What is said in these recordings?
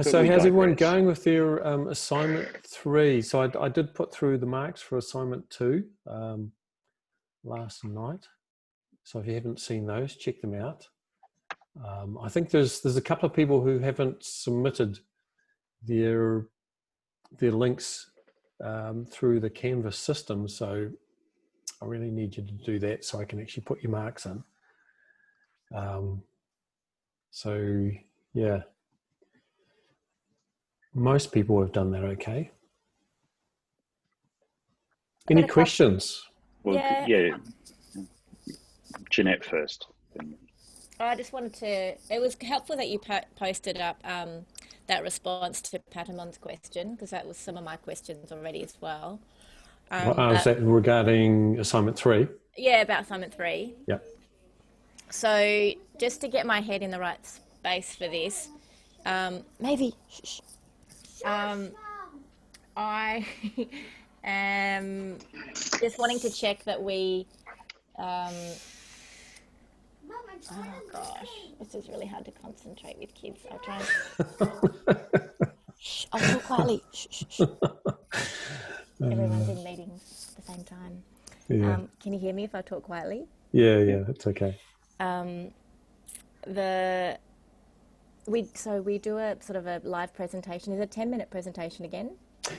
So how's everyone going with their assignment 3? So I did put through the marks for assignment 2 last night. So if you haven't seen those, check them out. I think there's a couple of people who haven't submitted their links through the Canvas system. So I really need you to do that so I can actually put your marks in. So yeah. Most people have done that okay. Any questions? Well, yeah. Jeanette first. I just wanted to, it was helpful that you posted up that response to Patamon's question, because that was some of my questions already as well. Is that regarding assignment 3? Yeah, about assignment 3. Yep. So just to get my head in the right space for this, maybe, I am just wanting to check that we, oh gosh, this is really hard to concentrate with kids. I'll try and, shh, I'll talk quietly, shh, shh. Everyone's in meetings at the same time. Yeah. Can you hear me if I talk quietly? Yeah, that's okay. So we do a sort of a live presentation. Is it a 10-minute presentation again?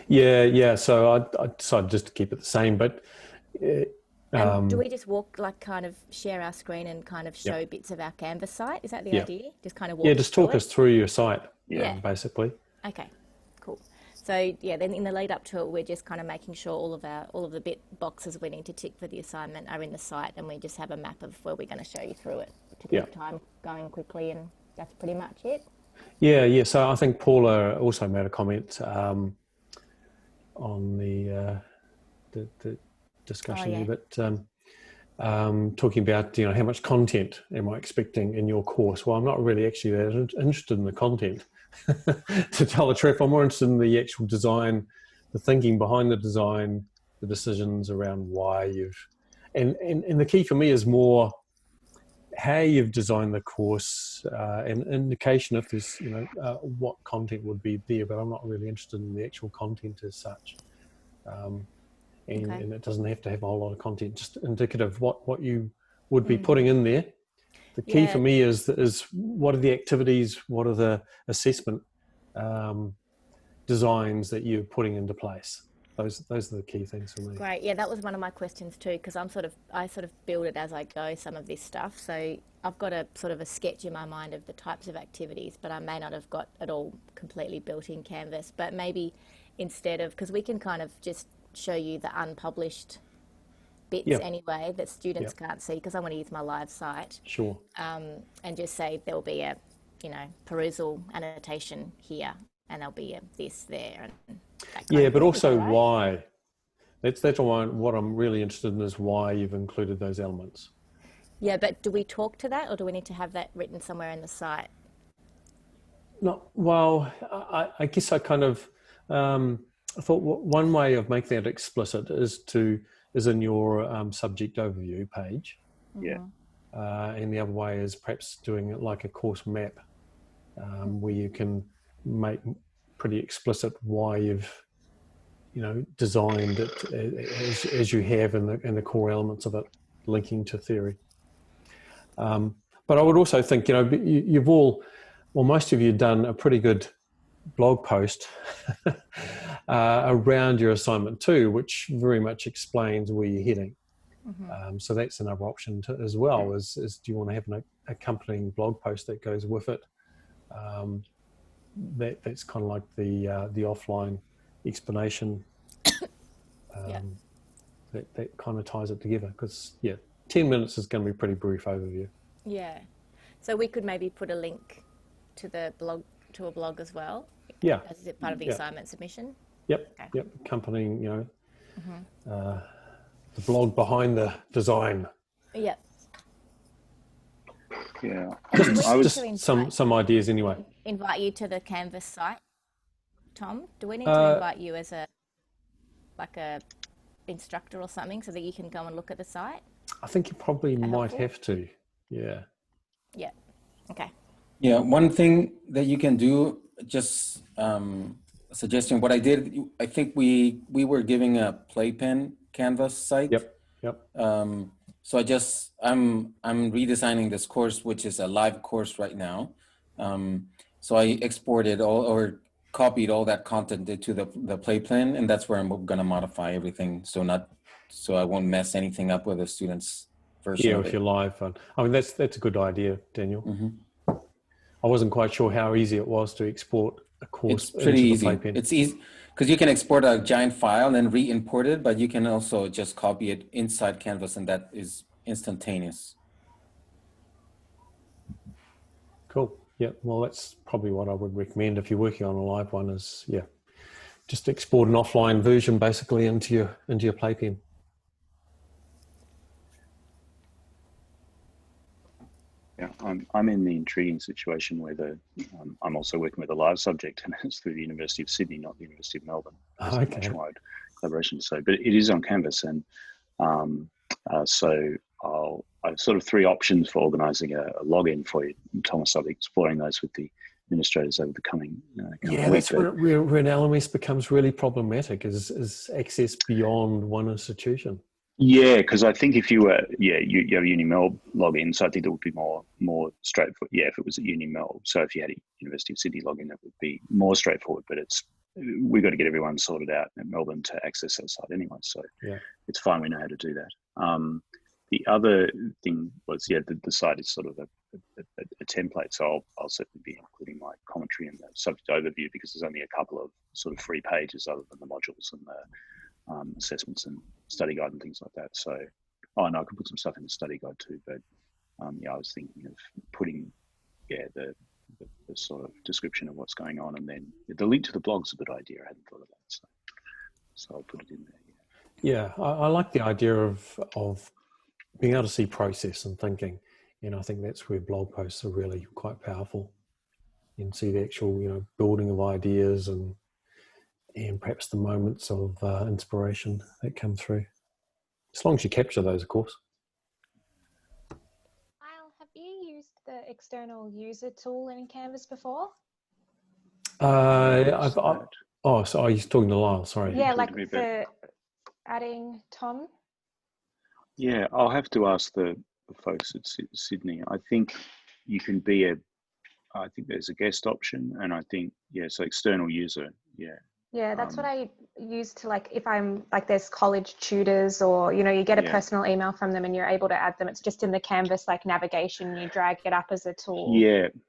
Yeah. So I decided just to keep it the same, but do we just walk, like, kind of share our screen and kind of show bits of our Canvas site? Is that the idea? Just kind of walk. Yeah, just talk us through your site. Yeah, basically. Okay, cool. So yeah, then in the lead up to it, we're just kind of making sure all of the bit boxes we need to tick for the assignment are in the site, and we just have a map of where we're going to show you through it to keep time going quickly, and that's pretty much it. Yeah. So I think Paula also made a comment on the discussion here, but talking about, how much content am I expecting in your course? Well, I'm not really actually that interested in the content, to tell the truth. I'm more interested in the actual design, the thinking behind the design, the decisions around why and the key for me is more how you've designed the course, an indication if there's, what content would be there, but I'm not really interested in the actual content as such. And it doesn't have to have a whole lot of content, just indicative what you would be putting in there. The key for me is what are the activities, what are the assessment designs that you're putting into place. Those are the key things for me. Great. Yeah, that was one of my questions too, because I sort of build it as I go, some of this stuff. So I've got a sort of a sketch in my mind of the types of activities, but I may not have got it all completely built in Canvas. But maybe instead of, because we can kind of just show you the unpublished bits anyway that students can't see, because I want to use my live site. Sure. And just say there'll be a, perusal annotation here, and there'll be a this there, and that kind of but thing, also right? why. That's why what I'm really interested in is why you've included those elements. Yeah, but do we talk to that, or do we need to have that written somewhere in the site? No, well, I guess I kind of I thought one way of making that explicit is in your subject overview page. Yeah. And the other way is perhaps doing it like a course map, where you can make pretty explicit why you've, designed it as you have in the core elements of it, linking to theory. But I would also think, most of you have done a pretty good blog post around your assignment 2, which very much explains where you're heading. So that's another option as well, is do you want to have an accompanying blog post that goes with it? That's kind of like the offline explanation. That kind of ties it together, because 10 minutes is going to be a pretty brief overview. Yeah. So we could maybe put a link to a blog as well. Yeah. As it part of the assignment submission? Yep. Okay. Yep. Accompanying, the blog behind the design. Yep. Yeah. Just some ideas anyway. Invite you to the Canvas site, Tom? Do we need to invite you as a instructor or something, so that you can go and look at the site? I think you probably might have to. Yeah. Yeah. Okay. Yeah. One thing that you can do just suggesting what I did. I think we were giving a playpen Canvas site. Yep. So I'm redesigning this course, which is a live course right now. So I exported or copied all that content into the playpen, and that's where I'm going to modify everything. So I won't mess anything up with the students' version. Yeah, if you're live. I mean, that's a good idea, Daniel. Mm-hmm. I wasn't quite sure how easy it was to export a course. It's pretty easy. Playpen. It's easy because you can export a giant file and then re-import it, but you can also just copy it inside Canvas, and that is instantaneous. Cool. Yeah. Well, that's probably what I would recommend if you're working on a live one. Is just export an offline version basically into your playpen. Yeah, I'm in the intriguing situation where I'm also working with a live subject, and it's through the University of Sydney, not the University of Melbourne. It's a much wide collaboration. So, but it is on Canvas, and so I have sort of three options for organising a login for you, Thomas. I'll be exploring those with the administrators over the coming week. That's where an LMS becomes really problematic. Is access beyond one institution. Yeah, because I think if you were, you have UniMelb login, so I think it would be more straightforward. Yeah, if it was at UniMelb. So if you had a University of Sydney login, it would be more straightforward. But we've got to get everyone sorted out in Melbourne to access that site anyway. So it's fine. We know how to do that. The other thing was, the site is sort of a template. So I'll certainly be including my commentary and the subject overview, because there's only a couple of sort of free pages other than the modules and the assessments and study guide and things like that. So, and I could put some stuff in the study guide too, but I was thinking of putting, the sort of description of what's going on, and then the link to the blog's a good idea. I hadn't thought of that, so I'll put it in there. Yeah, I like the idea of being able to see process and thinking, and I think that's where blog posts are really quite powerful. You can see the actual, building of ideas and perhaps the moments of inspiration that come through. As long as you capture those, of course. Lyle, have you used the external user tool in Canvas before? So you're talking to Lyle, sorry. Yeah, like for adding Tom? Yeah, I'll have to ask the folks at Sydney. I think you can be I think there's a guest option, and I think, so external user, Yeah, that's what I use to, like, if I'm like, there's college tutors, or you get a personal email from them and you're able to add them. It's just in the Canvas navigation, you drag it up as a tool.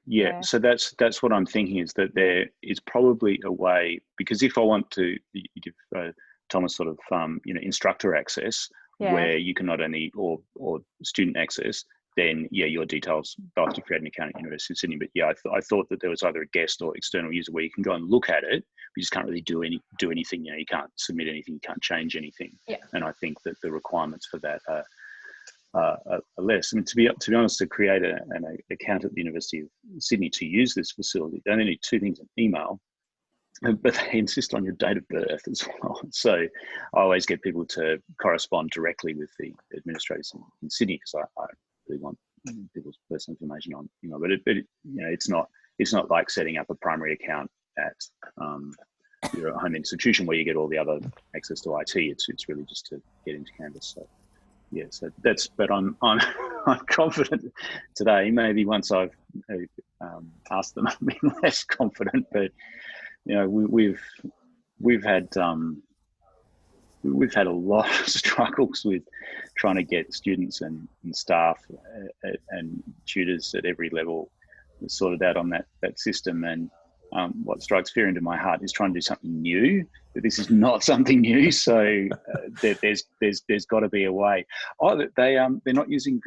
Yeah. So that's what I'm thinking, is that there is probably a way, because if I want to give Thomas sort of instructor access, where you can not only or student access, then your details, they'll have to create an account at University of Sydney. But I thought that there was either a guest or external user where you can go and look at it. You just can't really do anything. You can't submit anything. You can't change anything. Yeah. And I think that the requirements for that are less. I mean, to be honest, to create an account at the University of Sydney to use this facility, they only need two things: an email, but they insist on your date of birth as well. So I always get people to correspond directly with the administrators in Sydney, because I really want people's personal information on email. But it's not like setting up a primary account at your home institution where you get all the other access to IT. It's really just to get into Canvas. So so that's. But I'm confident today. Maybe once I've asked them, I'll be less confident. But we've had a lot of struggles with trying to get students and staff and tutors at every level sorted out on that system. And what strikes fear into my heart is trying to do something new. But this is not something new, so there's got to be a way. Oh, they're not using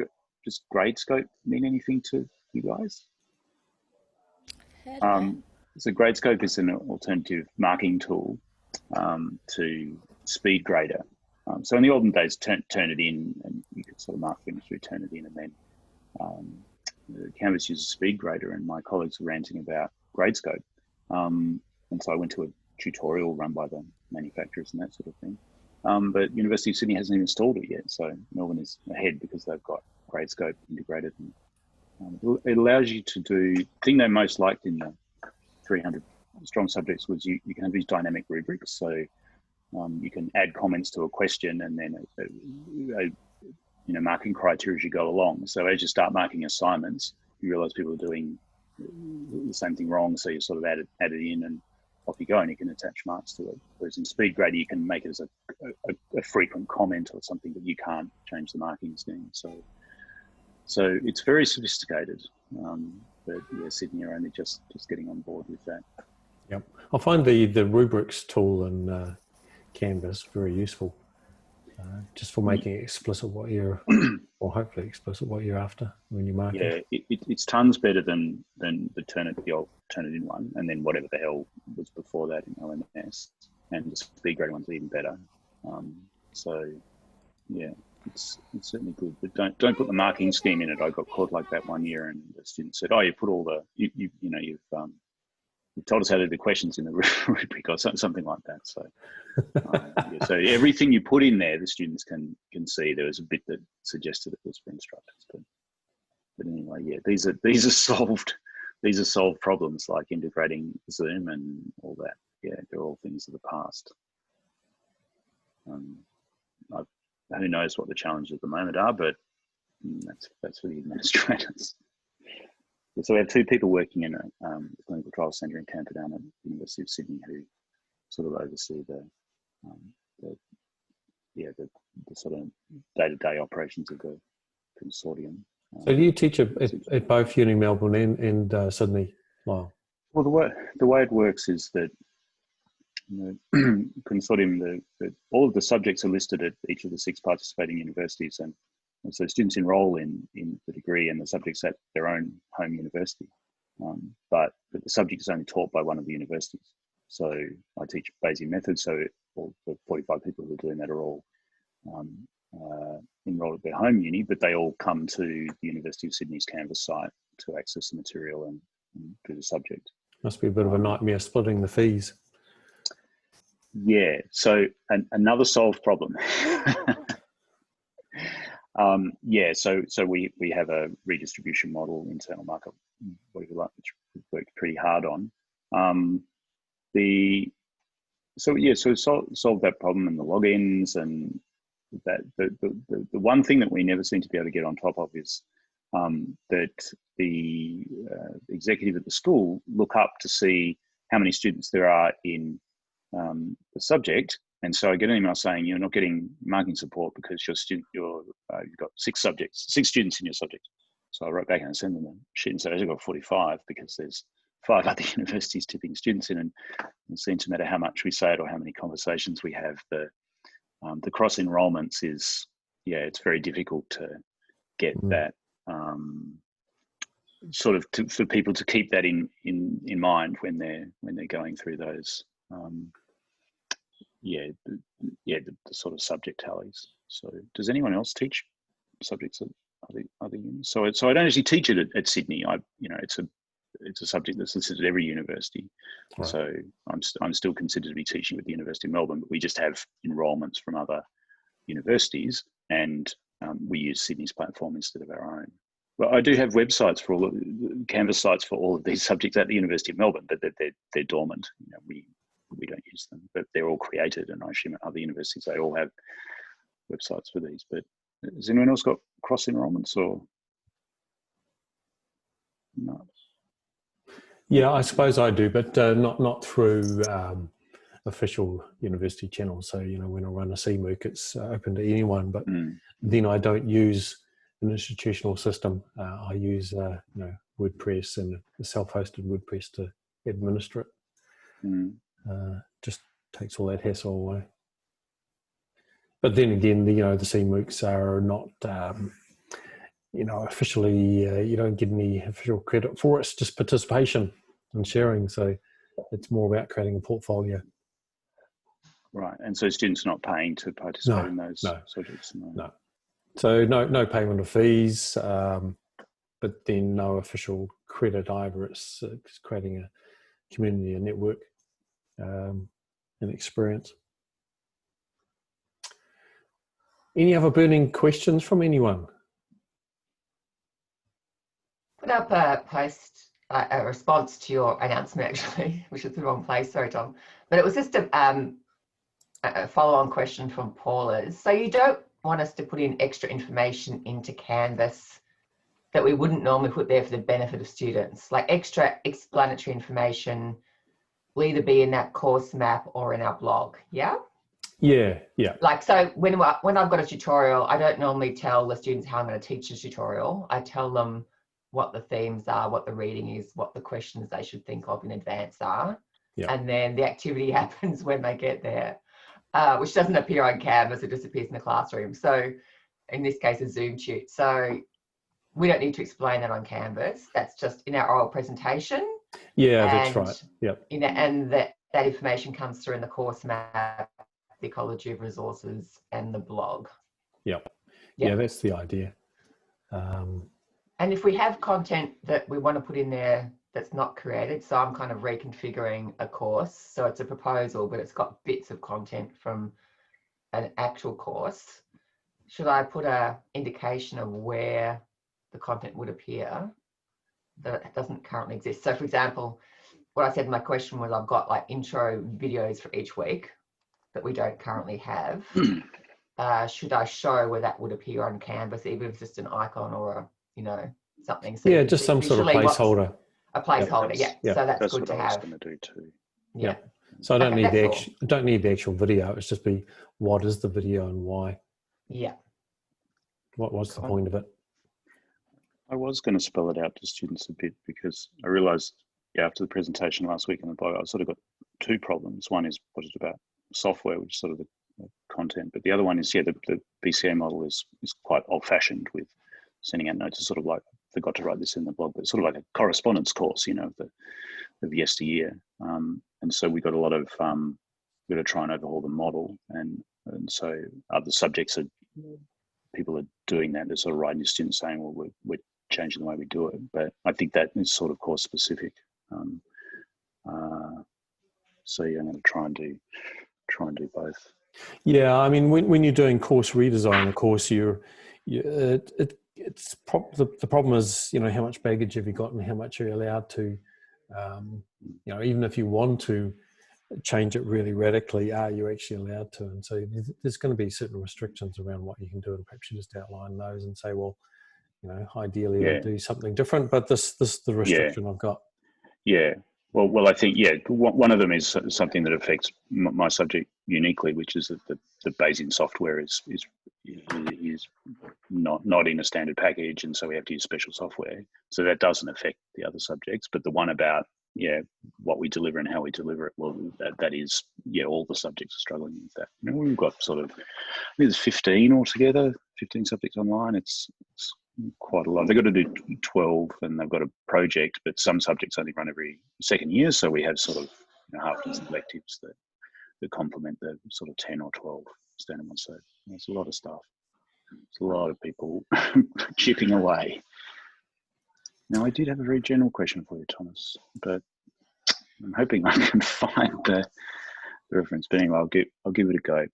just Gradescope. Mean anything to you guys? So Gradescope is an alternative marking tool to SpeedGrader. So in the olden days, turn it in, and you could sort of mark things through, turn it in, and then the Canvas uses SpeedGrader, and my colleagues were ranting about Gradescope. And so I went to a tutorial run by the manufacturers and that sort of thing. But University of Sydney hasn't even installed it yet, so Melbourne is ahead because they've got Gradescope integrated. And, it allows you to do the thing they most liked in the 300 strong subjects was you can have these dynamic rubrics. So you can add comments to a question and then marking criteria as you go along. So as you start marking assignments, you realise people are doing the same thing wrong, so you sort of add it in and off you go, and you can attach marks to it. Whereas in SpeedGrader, you can make it as a frequent comment or something, but you can't change the marking scheme. So it's very sophisticated, but yeah, Sydney are only just getting on board with that. Yep, I find the rubrics tool in Canvas very useful, just for making explicit what you're, or hopefully explicit what you're after when you're marking. Yeah, it's tons better than the old Turnitin one, and then whatever the hell was before that in LMS, and the SpeedGrader one's even better. So yeah, it's certainly good, but don't put the marking scheme in it. I got caught like that one year, and the student said, "Oh, you put all the you've told us how to do the questions in the rubric," or something like that. So, yeah, so everything you put in there, the students can see. There was a bit that suggested it was for instructors, but anyway, yeah, these are solved problems, like integrating Zoom and all that. Yeah, they're all things of the past. Who knows what the challenges at the moment are, but that's for the administrators. So we have two people working in a clinical trials centre in Camperdown at the University of Sydney who sort of oversee the sort of day-to-day operations of the consortium. So do you teach at both Uni Melbourne and Sydney, Lyle? Well, the way it works is that the consortium, all of the subjects are listed at each of the 6 participating universities, and so students enrol in the degree and the subjects at their own home university. But the subject is only taught by one of the universities. So I teach Bayesian methods, so all the 45 people who are doing that are all enrolled at their home uni, but they all come to the University of Sydney's Canvas site to access the material and do the subject. Must be a bit of a nightmare splitting the fees. Yeah, so another solved problem. So we have a redistribution model, internal markup, whatever you like, which we've worked pretty hard on. So solve that problem and the logins, and that the one thing that we never seem to be able to get on top of is that the executive at the school look up to see how many students there are in the subject. And so I get an email saying you're not getting marking support because you've got 6 students in your subject. So I wrote back and sent them a sheet and said, I've got 45 because there's 5 other universities tipping students in, and it seems to matter how much we say it or how many conversations we have. The cross enrollments is, it's very difficult to get that sort of for people to keep that in mind when they're going through those. The sort of subject tallies. So does anyone else teach subjects at other unis? So I don't actually teach it at Sydney. It's a subject that's listed at every university. Right. So I'm still considered to be teaching with the University of Melbourne, but we just have enrolments from other universities, and we use Sydney's platform instead of our own. Well, I do have websites for all the Canvas sites for all of these subjects at the University of Melbourne, but they're dormant. We don't use them, but they're all created, and I assume at other universities they all have websites for these. But has anyone else got cross enrollments or no? Yeah, I suppose I do, but not through official university channels. So when I run a CMOOC, it's open to anyone. But then I don't use an institutional system. I use WordPress and a self-hosted WordPress to administer it. Just takes all that hassle away. But then again, the CMOOCs are not, officially, you don't get any official credit for it. It's just participation and sharing. So it's more about creating a portfolio. Right. And so students are not paying to participate in those subjects? No. So no payment of fees, but then no official credit either. It's creating a community, a network, an experience. Any other burning questions from anyone? Put up a post a response to your announcement, actually, which is the wrong place. Sorry, Tom. But it was just a follow-on question from Paula's. So you don't want us to put in extra information into Canvas that we wouldn't normally put there for the benefit of students, like extra explanatory information will either be in that course map or in our blog. Yeah. Yeah. Like, so when I've got a tutorial, I don't normally tell the students how I'm going to teach the tutorial. I tell them what the themes are, what the reading is, what the questions they should think of in advance are. Yeah. And then the activity happens when they get there, which doesn't appear on Canvas, it just appears in the classroom. So in this case, a Zoom tute. So we don't need to explain that on Canvas. That's just in our oral presentation. Yeah, that's right. Yep. And that information comes through in the course map, the ecology of resources, and the blog. Yep. Yeah, that's the idea. And if we have content that we want to put in there that's not created, so I'm kind of reconfiguring a course. So it's a proposal, but it's got bits of content from an actual course. Should I put an indication of where the content would appear that doesn't currently exist? So for example, what I said in my question was I've got like intro videos for each week that we don't currently have. Should I show where that would appear on Canvas, even if it's just an icon or a, you know, something? So yeah, just some sort of placeholder. A placeholder, yeah. So that's good to have. That's what I was going to do too. Yeah. So I don't need the actual video. It's just be what is the video and why. Yeah. What was the point of it? I was going to spell it out to students a bit because I realised after the presentation last week in the blog, I've sort of got two problems. One is what is it about software, which is sort of the content, but the other one is the BCA model is quite old-fashioned with sending out notes. It's sort of like, I forgot to write this in the blog, but it's sort of like a correspondence course, you know, of yesteryear. And so we got a lot of we've got to try and overhaul the model, and so other subjects are people are doing that. They're sort of writing to students saying, well, we're changing the way we do it. But I think that is sort of course specific. So yeah, I'm going to try and do both. Yeah, I mean, when you're doing course redesign, of course, the problem is, you know, how much baggage have you got and how much are you allowed to, you know, even if you want to change it really radically, are you actually allowed to? And so there's going to be certain restrictions around what you can do, and perhaps you just outline those and say, well, you know, ideally I'd do something different, but this is the restriction I've got. Yeah. Well, I think, one of them is something that affects my subject uniquely, which is that the Bayesian software is not in a standard package, and so we have to use special software. So that doesn't affect the other subjects. But the one about what we deliver and how we deliver it, well, that is all the subjects are struggling with that. You know, we've got sort of, I think there's 15 altogether, 15 subjects online. It's quite a lot. They've got to do 12 and they've got a project, but some subjects only run every second year. So we have sort of half dozen electives that complement the sort of 10 or 12 standard ones. So it's a lot of stuff. It's a lot of people chipping away. Now, I did have a very general question for you, Thomas, but I'm hoping I can find the reference. But anyway, I'll give it a go.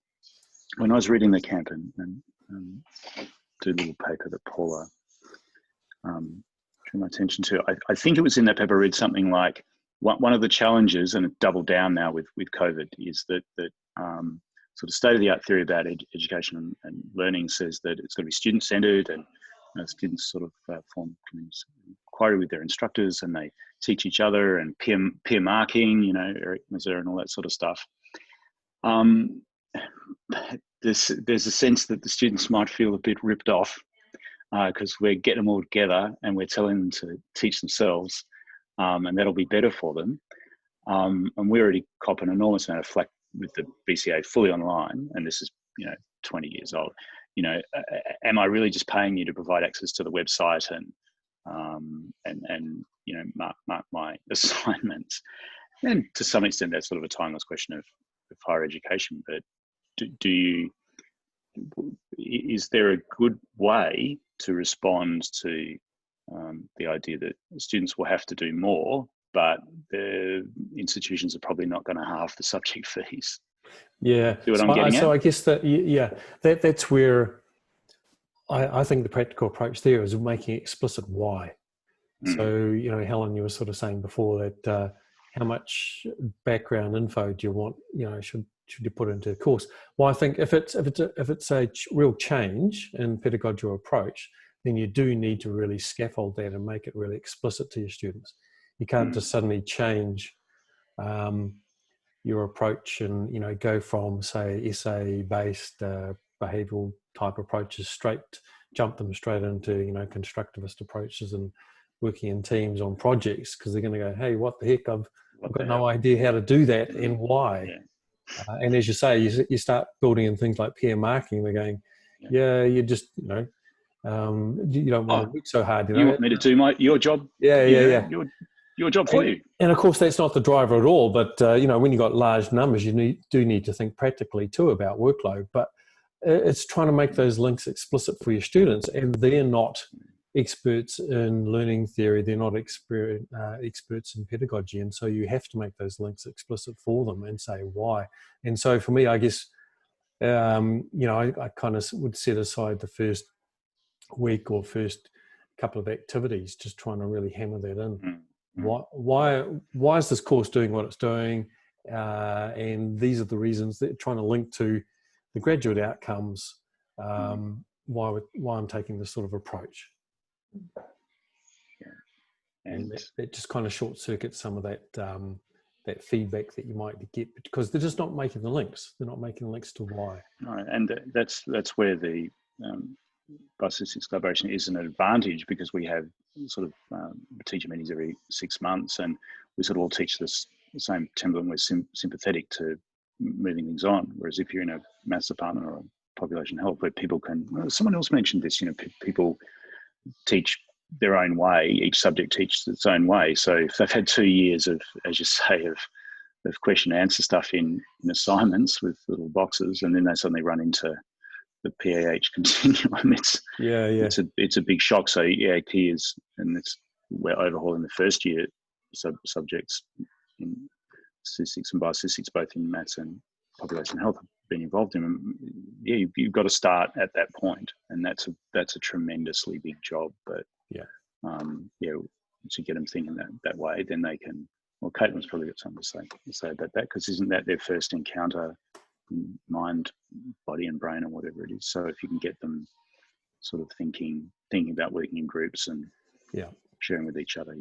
When I was reading the camp and do a little paper that Paula drew my attention to, I think it was in that paper, I read something like, one of the challenges, and it doubled down now with COVID, is that sort of state-of-the-art theory about education and learning says that it's going to be student-centered, and students sort of form inquiry with their instructors, and they teach each other, and peer marking, you know, Eric Mazur and all that sort of stuff. There's a sense that the students might feel a bit ripped off because we're getting them all together and we're telling them to teach themselves, and that'll be better for them. And we already cop an enormous amount of flack with the BCA fully online, and this is 20 years old. Am I really just paying you to provide access to the website and mark my assignments? And to some extent, that's sort of a timeless question of higher education. But is there a good way to respond to the idea that students will have to do more, but the institutions are probably not going to halve the subject fees? Yeah. See what I'm getting at? So I guess that's where I think the practical approach there is making explicit why. So, you know, Helen, you were sort of saying before that how much background info do you want, you know, should you put into a course? Well, I think if it's a real change in pedagogical approach, then you do need to really scaffold that and make it really explicit to your students. You can't just suddenly change your approach and, you know, go from, say, essay-based behavioural type approaches jump them straight into, you know, constructivist approaches and working in teams on projects, because they're going to go, hey, what the heck, I've got no idea how to do that and why. And as you say, you start building in things like peer marking. They're going, you just, you know, you don't want to work so hard. You want me to do your job? Your job for you. And of course, that's not the driver at all. But you know, when you've got large numbers, you do need to think practically too about workload. But it's trying to make those links explicit for your students, and they're not experts in learning theory. They're not experts in pedagogy, and so you have to make those links explicit for them and say why. And so for me, I guess, you know, I kind of would set aside the first week or first couple of activities, just trying to really hammer that in. Why is this course doing what it's doing? And these are the reasons that trying to link to the graduate outcomes, why I'm taking this sort of approach. And that just kind of short circuits some of that that feedback that you might get, because they're just not making the links. They're not making the links to why. Right, and that's where the Biostatistics collaboration is an advantage, because we have sort of teacher meetings every 6 months, and we sort of all teach the same template, and we're sympathetic to moving things on. Whereas if you're in a maths department or a population health, where people can, someone else mentioned this, you know, people teach their own way, each subject teaches its own way. So if they've had 2 years of, as you say, of question and answer stuff in assignments with little boxes, and then they suddenly run into the PAH continuum, it's a big shock. So key is, and we're overhauling the first year subjects in statistics and biostatistics, both in maths and population health, been involved in. And you've got to start at that point, and that's a tremendously big job. But to get them thinking that way, then they can. Well, Caitlin's probably got something to say about that, because isn't that their first encounter in mind, body and brain, or whatever it is? So if you can get them sort of thinking about working in groups and sharing with each other,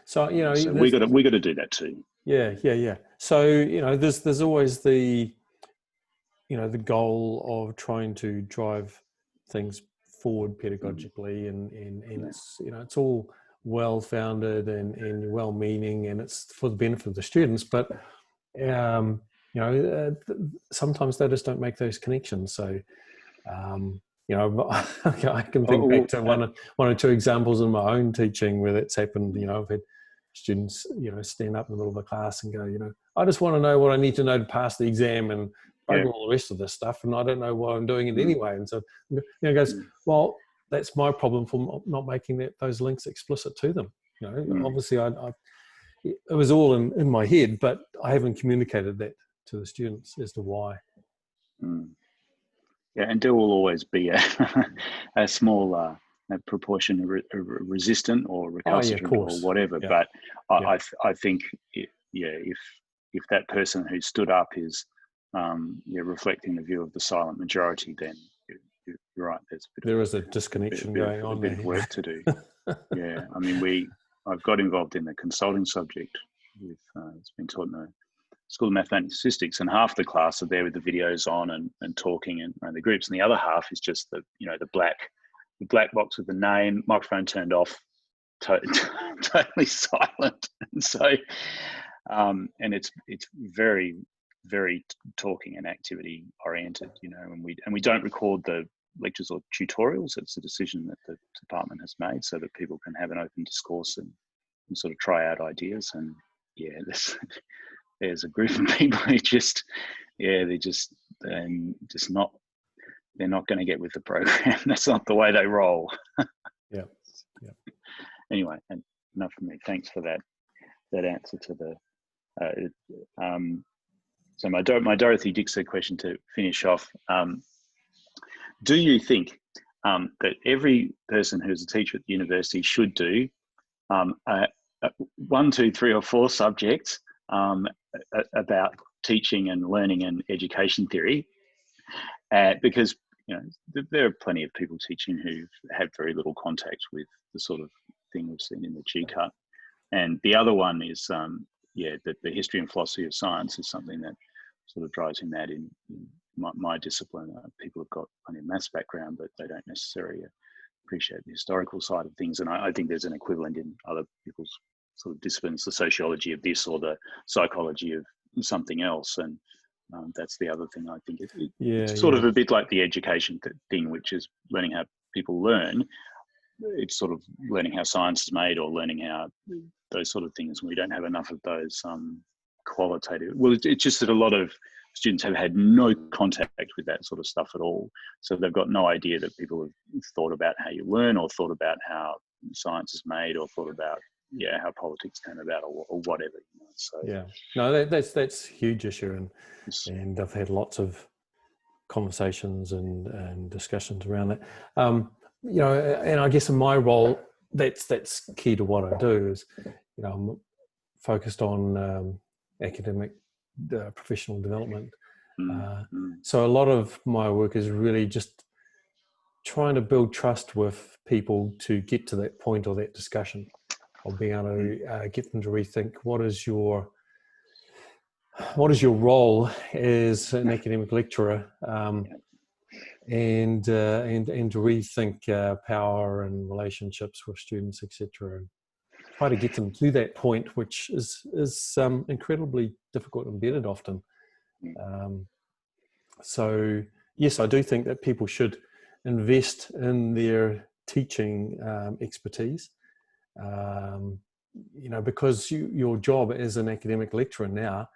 So you know, so we got to do that too. Yeah. So you know, there's always the goal of trying to drive things forward pedagogically, and it's, you know, it's all well founded and well meaning, and it's for the benefit of the students, but you know, sometimes they just don't make those connections. So you know, I can think back to one or two examples in my own teaching where that's happened. You know, I've had students, you know, stand up in the middle of a class and go, you know, I just want to know what I need to know to pass the exam, and all the rest of this stuff, and I don't know why I'm doing it anyway. And so, you know, goes, well, that's my problem for not making those links explicit to them. You know, obviously it was all in my head, but I haven't communicated that to the students as to why. Yeah, and there will always be a small a proportion of resistant or recalcitrant or whatever. Yeah. But I think, if that person who stood up is reflecting the view of the silent majority, then you're right. There is a disconnection going on. A bit of work to do. Yeah, I mean, I've got involved in the consulting subject with it's been taught in the School of Mathematics and Statistics, and half the class are there with the videos on and talking and around the groups, and the other half is just the black box with the name, microphone turned off, totally silent. And so and it's very, very talking and activity oriented, you know, and we don't record the lectures or tutorials. It's a decision that the department has made so that people can have an open discourse and sort of try out ideas. And there's a group of people who they're not going to get with the program. That's not the way they roll. Yeah. Anyway, enough from me. Thanks for that answer to the so my Dorothy Dixer question to finish off. Do you think that every person who's a teacher at the university should do 1, 2, 3, or 4 subjects about teaching and learning and education theory, because there are plenty of people teaching who have very little contact with the sort of thing we've seen in the GCUT. And the other one is the history and philosophy of science is something that sort of drives me mad in my discipline. People have got plenty of maths background, but they don't necessarily appreciate the historical side of things. And I think there's an equivalent in other people's sort of disciplines, the sociology of this or the psychology of something else. And that's the other thing. I think it's sort of a bit like the education thing, which is learning how people learn. It's sort of learning how science is made or learning how those sort of things. We don't have enough of those qualitative. Well, it's just that a lot of students have had no contact with that sort of stuff at all. So they've got no idea that people have thought about how you learn or thought about how science is made or thought about how politics came about or whatever. So no, that's a huge issue, and I've had lots of conversations and discussions around that. And I guess in my role, that's key to what I do. Is I'm focused on academic professional development. So a lot of my work is really just trying to build trust with people to get to that point or that discussion, or being able to get them to rethink what is your role as an academic lecturer, and to rethink power and relationships with students, etc. And try to get them to that point, which is incredibly difficult and embedded often. So yes, I do think that people should invest in their teaching expertise, because your job as an academic lecturer now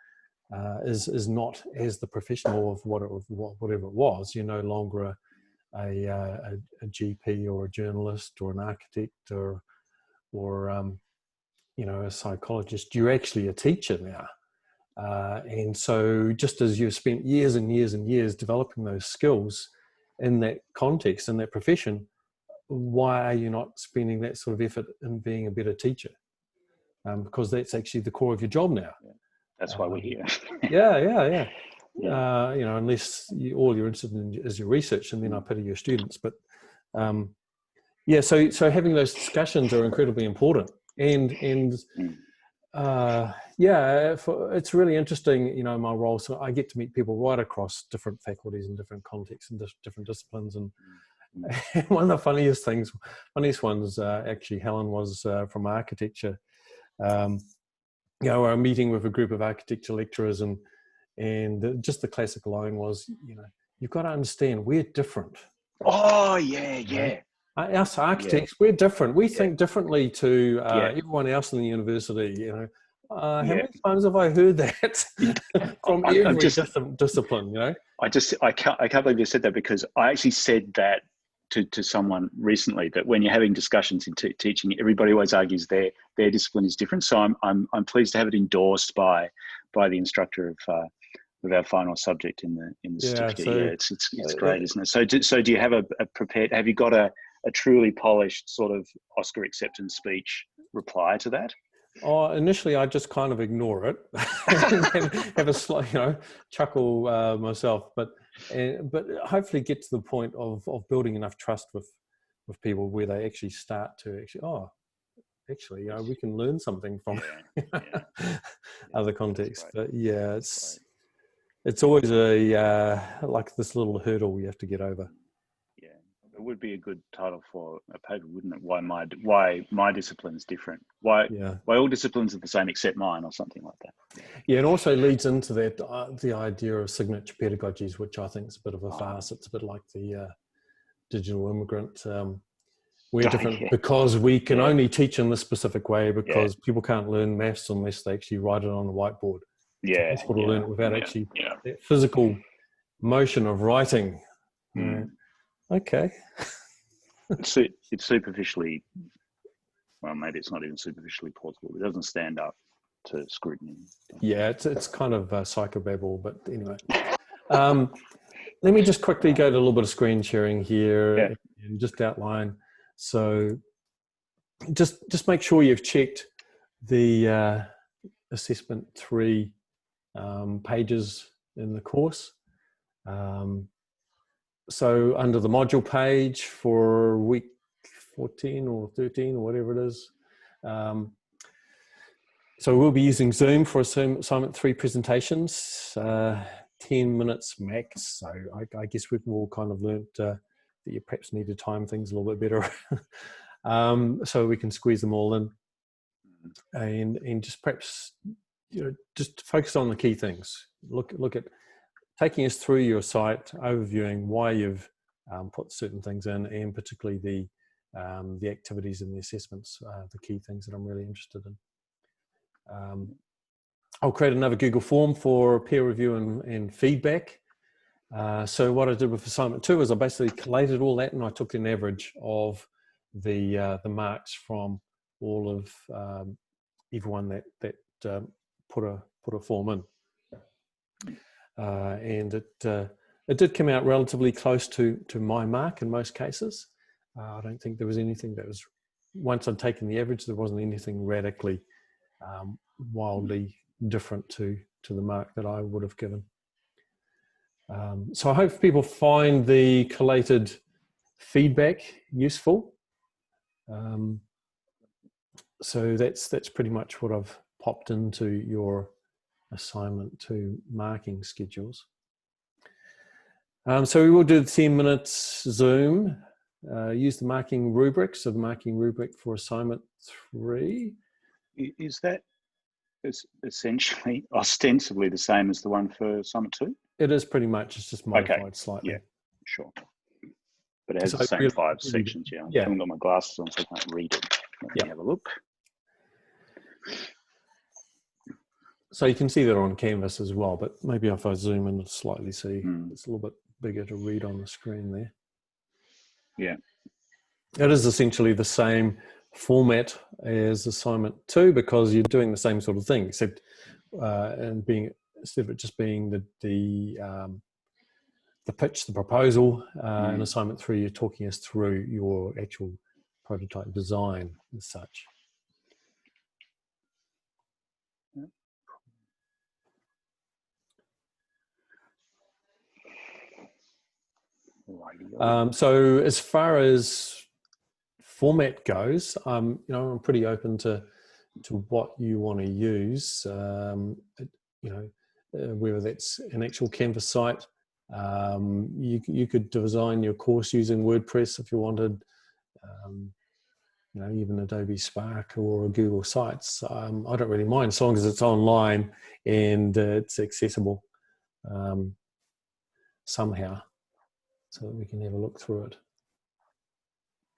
is not as the professional of whatever it was. You're no longer a GP or a journalist or an architect or a psychologist. You're actually a teacher now. And so just as you've spent years and years and years developing those skills in that context, in that profession, why are you not spending that sort of effort in being a better teacher? Because that's actually the core of your job now. That's why we're here. Unless all you're interested in is your research, and then I pity your students. But so having those discussions are incredibly important. And it's really interesting, my role. So I get to meet people right across different faculties and different contexts and different disciplines. And one of the funniest ones, actually, Helen, was from architecture. We're meeting with a group of architecture lecturers, and just the classic line was, you've got to understand we're different. Oh yeah. Us architects, we're different. We think differently to everyone else in the university. How many times have I heard that from every discipline? I can't believe you said that, because I actually said that to someone recently, that when you're having discussions in teaching, everybody always argues their discipline is different. So I'm pleased to have it endorsed by the instructor of our final subject in the certificate. It's great, isn't it? So do you have a prepared? Have you got a truly polished sort of Oscar acceptance speech reply to that? Initially, I just kind of ignore it and have a slight, chuckle myself. But hopefully get to the point of building enough trust with people where they actually start to we can learn something from other contexts. But it's always like this little hurdle we have to get over. It would be a good title for a paper, wouldn't it? Why my discipline is different? Why all disciplines are the same except mine, or something like that. Yeah, it also leads into that the idea of signature pedagogies, which I think is a bit of a farce. It's a bit like the digital immigrant. We're different because we can only teach in this specific way, because people can't learn maths unless they actually write it on the whiteboard. It's possible to learn it without actually that physical motion of writing. Okay. It's superficially, well, maybe it's not even superficially plausible. It doesn't stand up to scrutiny. Yeah, it's kind of psychobabble, but anyway. Let me just quickly go to a little bit of screen sharing here and just outline. So just make sure you've checked the assessment 3 pages in the course. So under the module page for week 14 or 13 or whatever it is, so we'll be using Zoom for assignment 3 presentations, 10 minutes max. So I guess we've all kind of learnt that you perhaps need to time things a little bit better. So we can squeeze them all in, and just perhaps, just focus on the key things. Look at taking us through your site, overviewing why you've put certain things in, and particularly the activities and the assessments, the key things that I'm really interested in. I'll create another Google form for peer review and feedback. So what I did with assignment 2 is I basically collated all that, and I took an average of the marks from all of everyone that put a form in, and it did come out relatively close to my mark in most cases. I don't think there was anything that was, once I'd taken the average, there wasn't anything radically wildly different to the mark that I would have given. So I hope people find the collated feedback useful. So that's pretty much what I've popped into your assignment 2 marking schedules. So we will do the 10 minutes Zoom, use the marking rubric. So the marking rubric for assignment 3. Is that essentially ostensibly the same as the one for assignment 2? It is pretty much. It's just modified slightly. Yeah, sure. But it has the same 5 sections. Yeah. I haven't got my glasses on, so I can't read it. Let me have a look. So you can see that on Canvas as well, but maybe if I zoom in slightly, see it's a little bit bigger to read on the screen there. Yeah. It is essentially the same format as assignment 2, because you're doing the same sort of thing, except instead of it just being the pitch, the proposal. In assignment 3, you're talking us through your actual prototype design and such. So as far as format goes, I'm pretty open to what you want to use. Whether that's an actual Canvas site, you could design your course using WordPress if you wanted. Even Adobe Spark or Google Sites. I don't really mind, as long as it's online and it's accessible somehow, so that we can have a look through it.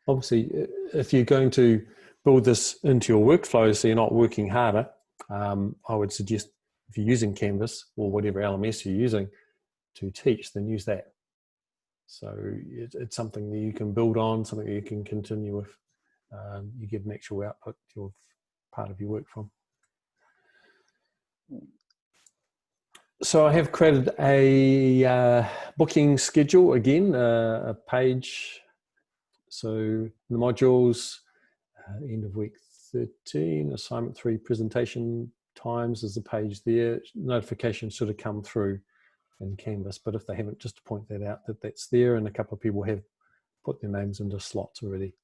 Obviously, if you're going to build this into your workflow so you're not working harder, I would suggest, if you're using Canvas or whatever LMS you're using to teach, then use that. So it's something that you can build on, something that you can continue with. You get an actual output you're part of your work from. So I have created a booking schedule again, a page. So the modules, end of week 13, assignment 3 presentation times, is the page there. Notifications should have come through in Canvas, but if they haven't, just to point that out, that's there, and a couple of people have put their names into slots already.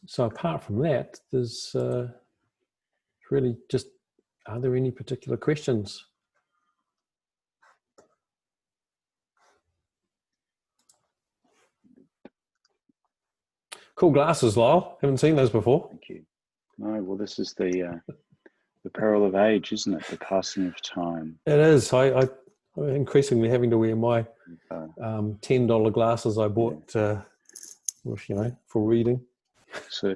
So apart from that, there's really just, are there any particular questions? Cool glasses, Lyle. Haven't seen those before. Thank you. No, well, this is the peril of age, isn't it? The passing of time. It is. I'm increasingly having to wear my $10 glasses I bought, for reading. So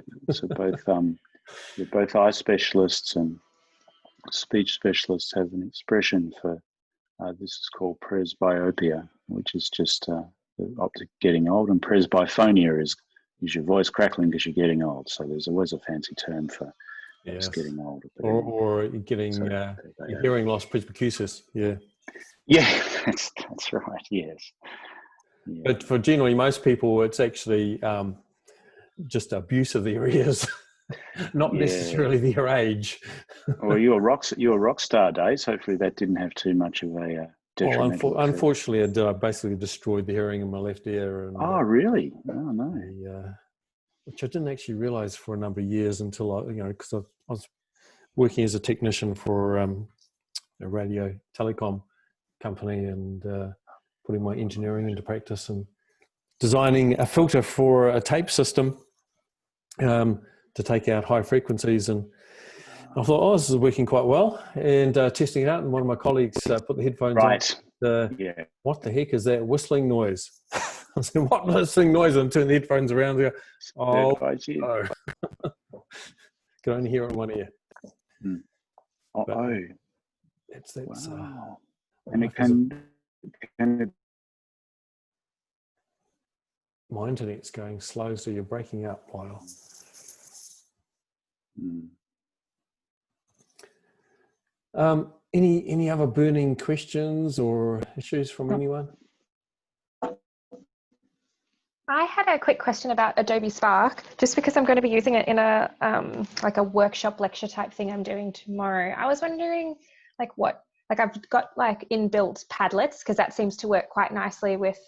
both both eye specialists and speech specialists have an expression for this is called presbyopia, which is just optic getting old, and presbyphonia is your voice crackling because you're getting old. So there's always a fancy term for just getting old. Or getting hearing loss, presbycusis. Yeah. Yeah, that's right. Yes. Yeah. But for generally most people, it's actually just abuse of their ears, not Yeah. necessarily their age. Well, you're a rock star, Days. Hopefully that didn't have too much of a detrimental effect. Unfortunately, I basically destroyed the hearing in my left ear. And, oh, really? Oh, no. which I didn't actually realize for a number of years until because I was working as a technician for a radio telecom company and putting my engineering into practice and designing a filter for a tape system to take out high frequencies. And I thought, oh, this is working quite well. And testing it out, and one of my colleagues put the headphones on. Yeah. What the heck is that whistling noise? I said, what whistling noise? And turn the headphones around and go, oh, no. Can only hear it in one ear. Oh, that's wow. And it can it... My internet's going slow, so you're breaking up, Lyle. Any other burning questions or issues from anyone? I had a quick question about Adobe Spark, just because I'm going to be using it in a like a workshop lecture type thing I'm doing tomorrow. I was wondering I've got like inbuilt Padlets, because that seems to work quite nicely with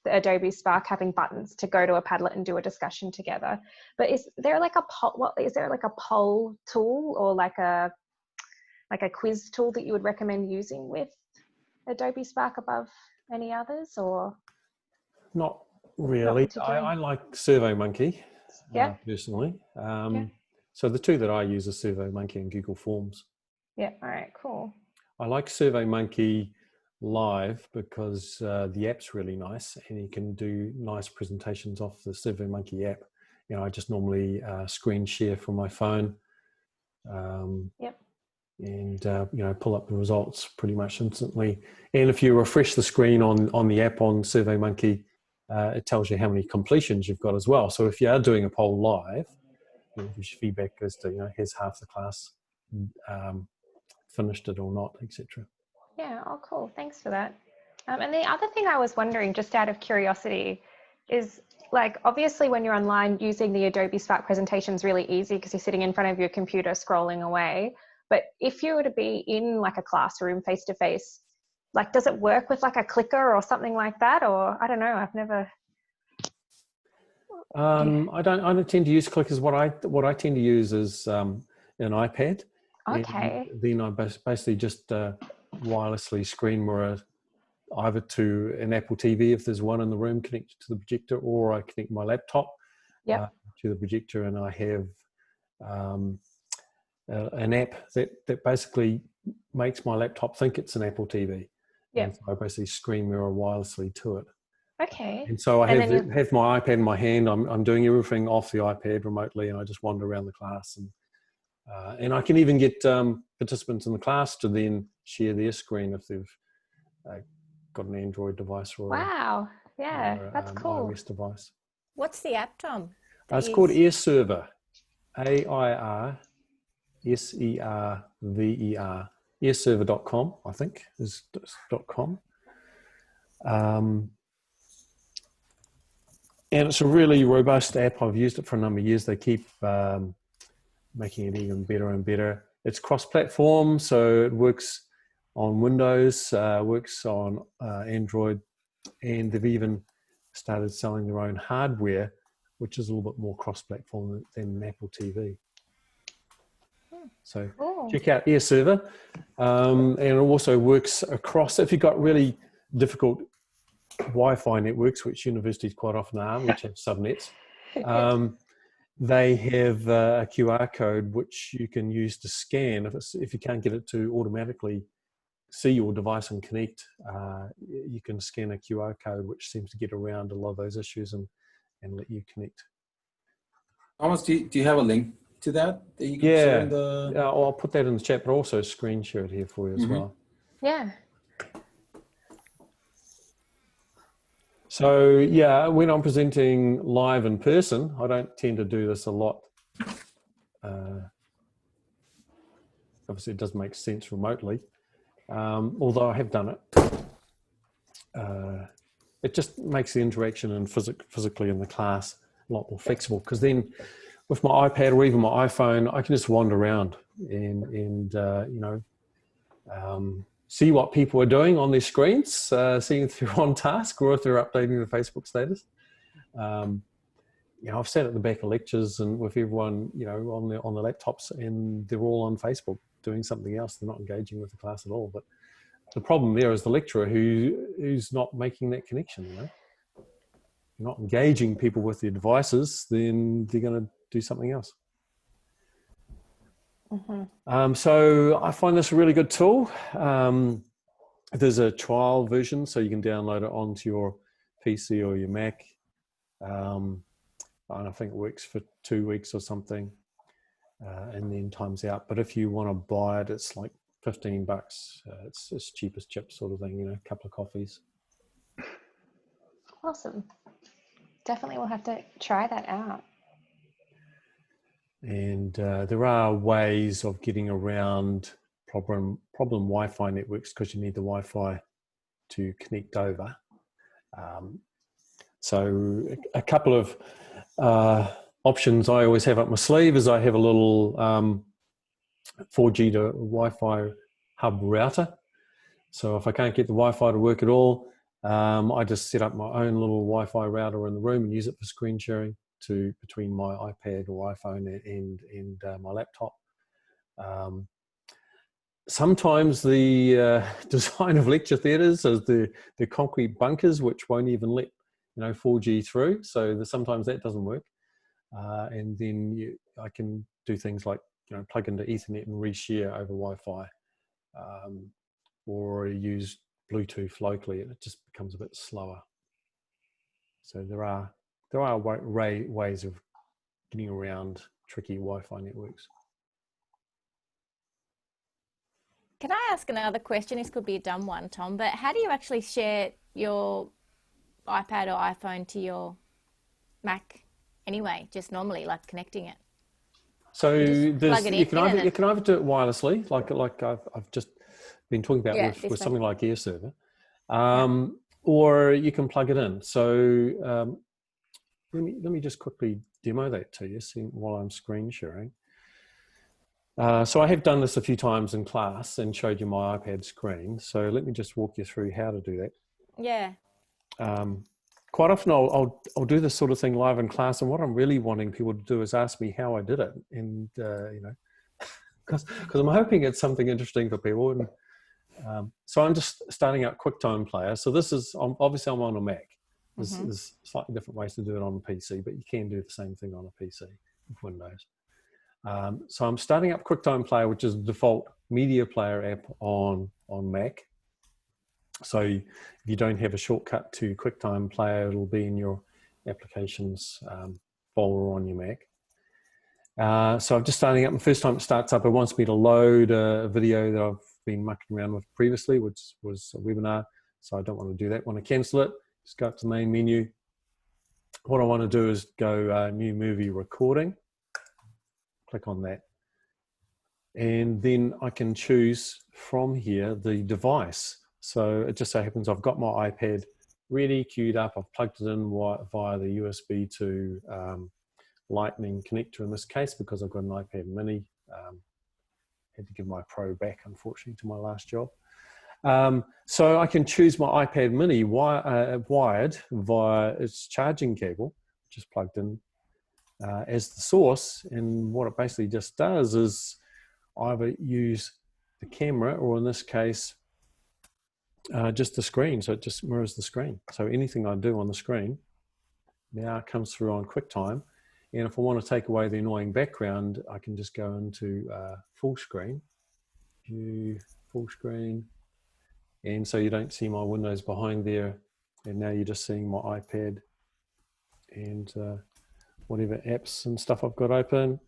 the Adobe Spark having buttons to go to a Padlet and do a discussion together. But is there like a poll tool or like a quiz tool that you would recommend using with Adobe Spark above any others, or? Not really. I like SurveyMonkey personally. So the two that I use are SurveyMonkey and Google Forms. Yeah, all right, cool. I like SurveyMonkey Live because the app's really nice and you can do nice presentations off the SurveyMonkey app. I just normally screen share from my phone. And pull up the results pretty much instantly. And if you refresh the screen on the app on SurveyMonkey, it tells you how many completions you've got as well. So if you are doing a poll live, your feedback as to here's half the class finished it or not, etc. Yeah, oh cool, thanks for that. And the other thing I was wondering, just out of curiosity, is like obviously when you're online, using the Adobe Spark presentation is really easy because you're sitting in front of your computer scrolling away. But if you were to be in like a classroom face to face, like does it work with like a clicker or something like that? Or I don't know, I've never. I don't tend to use clickers. What I tend to use is an iPad. Okay. And then I basically just wirelessly screen mirror either to an Apple TV if there's one in the room connected to the projector, or I connect my laptop to the projector, and I have an app that basically makes my laptop think it's an Apple TV. Yeah. And so I basically screen mirror wirelessly to it. Okay. And so I have my iPad in my hand. I'm doing everything off the iPad remotely, and I just wander around the class, and I can even get participants in the class to then share their screen if they've got an Android device or that's cool. iOS device. What's the app, Tom? It's called AirServer, AIRSERVER, airserver.com, I think is .com. And it's a really robust app. I've used it for a number of years. They keep making it even better and better. It's cross-platform, so it works on Windows, works on Android, and they've even started selling their own hardware, which is a little bit more cross-platform than Apple TV. So check out AirServer, and it also works across. If you've got really difficult Wi-Fi networks, which universities quite often are, which have subnets, they have a QR code which you can use to scan. If you can't get it to automatically see your device and connect, you can scan a QR code which seems to get around a lot of those issues and let you connect. Thomas, do you have a link to that you can share in the... I'll put that in the chat, but also screen share it here for you as well. Yeah. So when I'm presenting live in person, I don't tend to do this a lot. Obviously, it doesn't make sense remotely, although I have done it. it just makes the interaction and physically in the class a lot more flexible, because then with my iPad or even my iPhone, I can just wander around and see what people are doing on their screens, seeing if they're on task or if they're updating the Facebook status. I've sat at the back of lectures and with everyone, on the laptops, and they're all on Facebook doing something else. They're not engaging with the class at all. But the problem there is the lecturer who's not making that connection. You're not engaging people with their devices, then they're going to do something else. Mm-hmm. So I find this a really good tool. There's a trial version, so you can download it onto your PC or your Mac. And I think it works for 2 weeks or something, and then time's out. But if you want to buy it, it's like $15. It's cheap as chips sort of thing, a couple of coffees. Awesome. Definitely we'll have to try that out. And there are ways of getting around problem Wi-Fi networks, because you need the Wi-Fi to connect over. So a couple of options I always have up my sleeve is I have a little 4G to Wi-Fi hub router. So if I can't get the Wi-Fi to work at all, I just set up my own little Wi-Fi router in the room and use it for screen sharing between my iPad or iPhone and my laptop. Sometimes the design of lecture theatres is the concrete bunkers which won't even let 4G through, so sometimes that doesn't work. And then I can do things like plug into Ethernet and reshare over Wi-Fi, or use Bluetooth locally, and it just becomes a bit slower. So there are ways of getting around tricky Wi-Fi networks. Can I ask another question? This could be a dumb one, Tom, but how do you actually share your iPad or iPhone to your Mac anyway, just normally, like connecting it? So you can either do it wirelessly, like I've just been talking about with something like AirServer, or you can plug it in. So let me just quickly demo that to you while I'm screen sharing. So I have done this a few times in class and showed you my iPad screen. So let me just walk you through how to do that. Yeah. Quite often I'll do this sort of thing live in class, and what I'm really wanting people to do is ask me how I did it, and because I'm hoping it's something interesting for people. And so I'm just starting out QuickTime Player. So this is obviously I'm on a Mac. There's slightly different ways to do it on a PC, but you can do the same thing on a PC with Windows. So I'm starting up QuickTime Player, which is the default media player app on Mac. So if you don't have a shortcut to QuickTime Player, it'll be in your applications folder on your Mac. So I'm just starting up, and the first time it starts up, it wants me to load a video that I've been mucking around with previously, which was a webinar. So I don't want to do that. I want to cancel it. Just go up to the main menu. What I want to do is go new movie recording. Click on that. And then I can choose from here the device. So it just so happens I've got my iPad ready, queued up. I've plugged it in via the USB to Lightning connector in this case, because I've got an iPad mini. Had to give my Pro back, unfortunately, to my last job. So I can choose my iPad mini wired via its charging cable, which is plugged in as the source. And what it basically just does is either use the camera, or in this case, just the screen. So it just mirrors the screen. So anything I do on the screen now comes through on QuickTime. And if I want to take away the annoying background, I can just go into full screen, view full screen. And so you don't see my windows behind there. And now you're just seeing my iPad and whatever apps and stuff I've got open.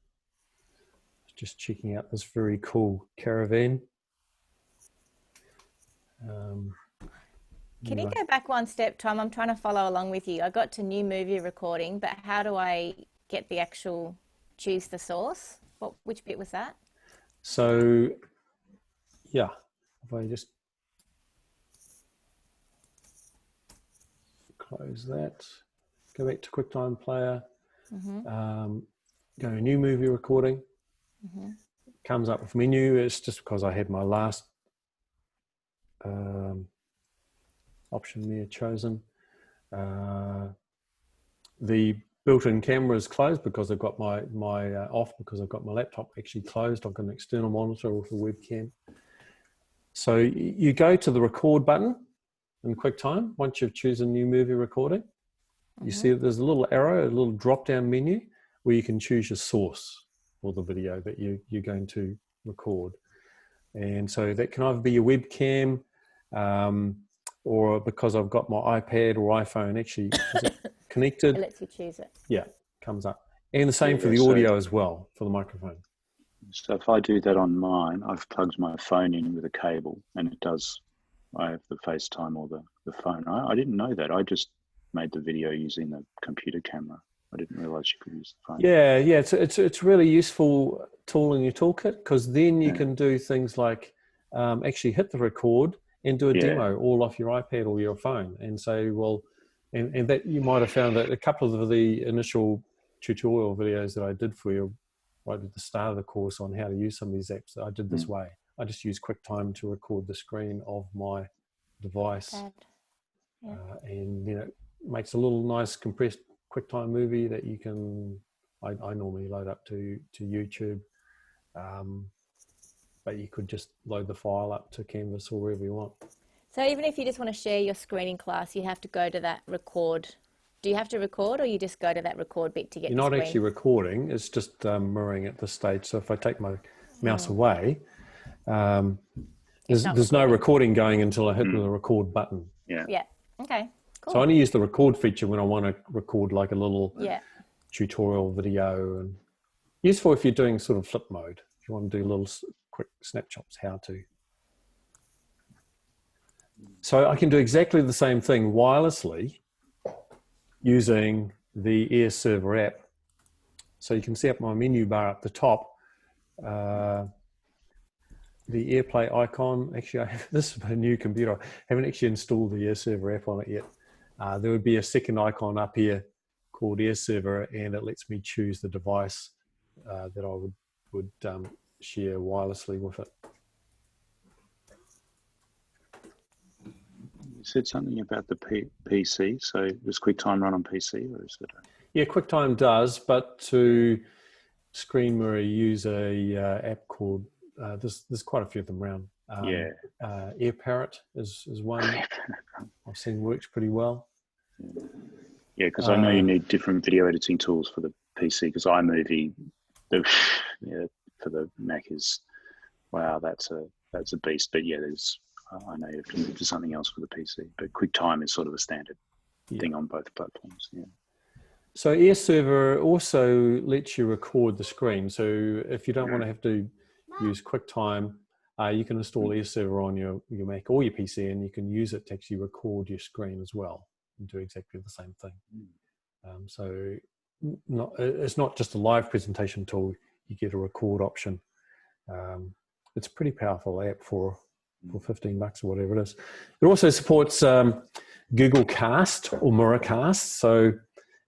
Just checking out this very cool caravan. Can you go back one step, Tom? I'm trying to follow along with you. I got to new movie recording, but how do I get the actual choose the source? Which bit was that? So, yeah, if I just close that. Go back to QuickTime Player. Mm-hmm. Go to new movie recording. Mm-hmm. Comes up with menu. It's just because I had my last option there chosen. The built-in camera is closed because I've got my off because I've got my laptop actually closed. I've got an external monitor with a webcam. So you go to the record button in QuickTime once you've chosen new movie recording. You see that there's a little arrow, a little drop-down menu where you can choose your source for the video that you're going to record. And so that can either be your webcam, or because I've got my iPad or iPhone actually connected. It lets you choose it. Yeah, comes up. And the same for the audio as well, for the microphone. So if I do that on mine, I've plugged my phone in with a cable and it does, I have the FaceTime or the phone. I didn't know that. I just made the video using the computer camera. I didn't realize you could use the phone. Yeah, it's really useful tool in your toolkit, because then you can do things like actually hit the record and do a demo all off your iPad or your phone, and say, well, and that you might have found that a couple of the initial tutorial videos that I did for you right at the start of the course on how to use some of these apps, I did this way. I just use QuickTime to record the screen of my device, and makes a little nice compressed QuickTime movie that you can, I normally load up to YouTube, but you could just load the file up to Canvas or wherever you want. So even if you just want to share your screen in class, you have to go to that record. Do you have to record, or you just go to that record bit to get You're not actually recording, it's just mirroring at this stage. So if I take my mouse away, there's no recording going until I hit the record button. Yeah. Okay. Cool. So I only use the record feature when I want to record like a little tutorial video, and useful if you're doing sort of flip mode. If you want to do little quick snapshots, how to. So I can do exactly the same thing wirelessly using the AirServer app. So you can see up my menu bar at the top, the AirPlay icon. Actually, this is a new computer. I haven't actually installed the AirServer app on it yet. There would be a second icon up here called AirServer, and it lets me choose the device that I would share wirelessly with it. You said something about the PC. So does QuickTime run on PC, or is it? Yeah, QuickTime does, but to screen mirror, you use a app called, there's quite a few of them around. AirParrot is one I've seen works pretty well. Yeah, because I know you need different video editing tools for the PC, because iMovie, for the Mac is, wow, that's a beast. But yeah, I know you have to move to something else for the PC, but QuickTime is sort of a standard thing on both platforms. Yeah. So AirServer also lets you record the screen. So if you don't want to have to use QuickTime, you can install AirServer on your Mac or your PC, and you can use it to actually record your screen as well and do exactly the same thing. So it's not just a live presentation tool. You get a record option. It's a pretty powerful app for $15 or whatever it is. It also supports Google Cast or Miracast. So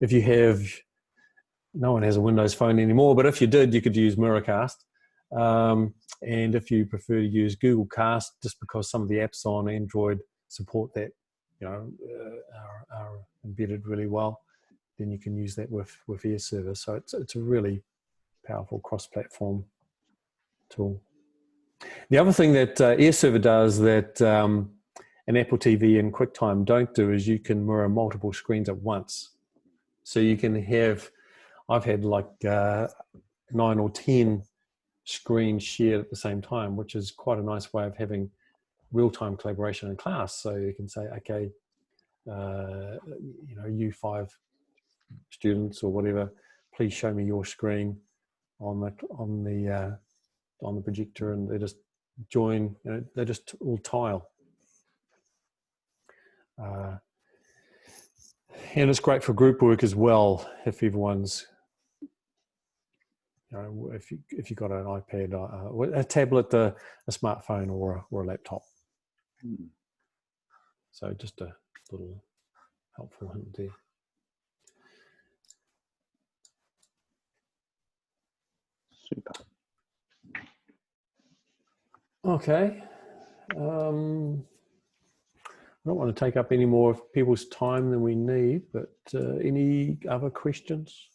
if you have, no one has a Windows phone anymore, but if you did, you could use Miracast. And if you prefer to use Google Cast, just because some of the apps on Android support that, are embedded really well, then you can use that with AirServer. So it's a really powerful cross-platform tool. The other thing that AirServer does that an Apple TV and QuickTime don't do is you can mirror multiple screens at once. So you can have, I've had like 9 or 10 screens shared at the same time, which is quite a nice way of having real-time collaboration in class. So you can say, okay, you 5 students or whatever, please show me your screen on the projector, and they just join. They just all tile. And it's great for group work as well. If everyone's, if you got an iPad, a tablet, a smartphone, or a laptop. So just a little helpful hint there. Super. Okay. I don't want to take up any more of people's time than we need, but any other questions?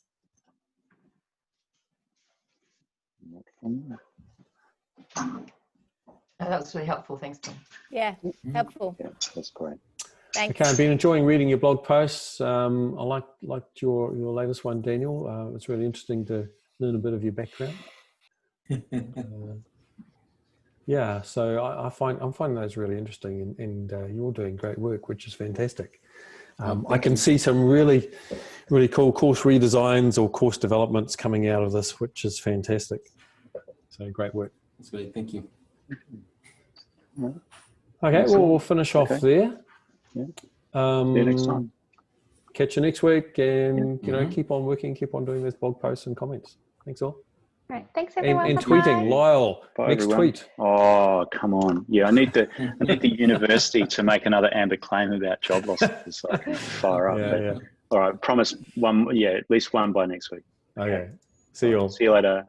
Not from me. That was really helpful. Thanks, Tom. Yeah, helpful. Yeah, that's great. Thanks. Okay, I've been enjoying reading your blog posts. I liked your latest one, Daniel. It's really interesting to learn a bit of your background. Yeah, so I'm finding those really interesting, and you're doing great work, which is fantastic. I can see some really cool course redesigns or course developments coming out of this, which is fantastic. So great work. That's great. Thank you. Okay, well, we'll finish off there. Yeah. See you next time. Catch you next week, and you know, keep on working, keep on doing those blog posts and comments. Thanks all. Right. Thanks everyone. And Bye-bye. tweeting, Lyle. Bye, Next everyone. tweet. Oh, come on. Yeah, I need the university to make another Amber claim about job losses so I can fire up. Yeah. All right, promise one. Yeah, at least one by next week. Okay. See you all. See you later.